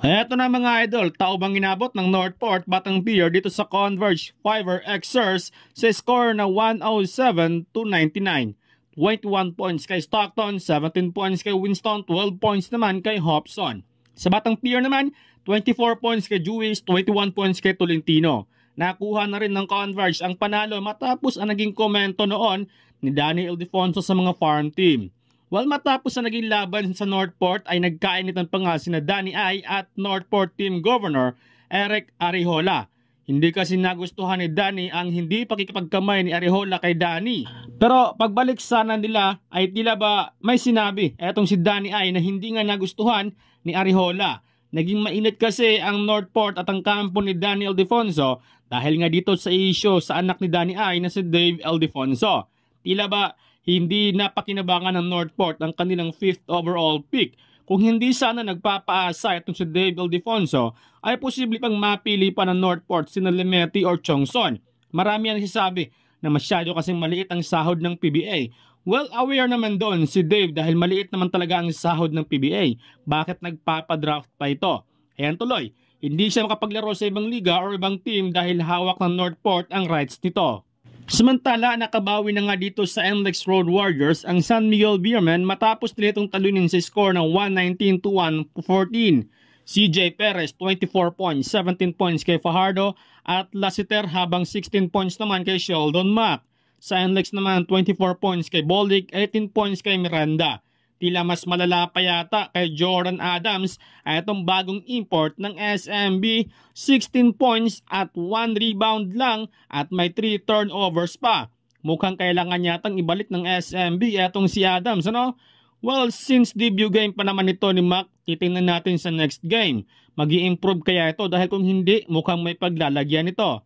Eto na mga idol, tao bang inabot ng Northport Batang Pier dito sa Converge Fiverr Xers sa score na 107-99. 21 points kay Stockton, 17 points kay Winston, 12 points naman kay Hobson. Sa Batang Pier naman, 24 points kay Jewish, 21 points kay Tolentino. Nakuha na rin ng Converge ang panalo matapos ang naging komento noon ni Danny Ildefonso sa mga farm team. Well, matapos na naging laban sa Northport ay nagkainitan pa nga sina Danny Ai at Northport Team Governor Eric Arijola. Hindi kasi nagustuhan ni Danny ang hindi pakikipagkamay ni Arijola kay Danny. Pero pagbalik sana nila ay tila ba may sinabi etong si Danny Ai na hindi nga nagustuhan ni Arijola. Naging mainit kasi ang Northport at ang kampo ni Danny Ildefonso dahil nga dito sa issue sa anak ni Danny Ai na si Dave Ildefonso. Tila ba hindi napakinabangan ng Northport ang kanilang 5th overall pick. Kung hindi sana nagpapaasa itong si Dave Ildefonso, ay posible pang mapili pa ng Northport sina Lemeti or Chongson. Marami ang nagsasabi na masyado kasing maliit ang sahod ng PBA. Well, aware naman doon si Dave dahil maliit naman talaga ang sahod ng PBA. Bakit nagpapadraft pa ito? Ayan tuloy, hindi siya makapaglaro sa ibang liga o ibang team dahil hawak ng Northport ang rights nito. Samantala, nakabawi na nga dito sa NLEX Road Warriors ang San Miguel Beermen matapos nila itong talunin sa score ng 119-114. CJ Perez 24 points, 17 points kay Fajardo at Lassiter habang 16 points naman kay Sheldon Mack. Sa NLEX naman 24 points kay Boldic, 18 points kay Miranda. Tila mas malala pa yata kay Jordan Adams ay itong bagong import ng SMB, 16 points at 1 rebound lang at may 3 turnovers pa. Mukhang kailangan yatang ibalik ng SMB itong si Adams, ano? Well, since debut game pa naman ito ni Mac, titingnan natin sa next game. Mag-i-improve kaya ito dahil kung hindi, mukhang may paglalagyan ito.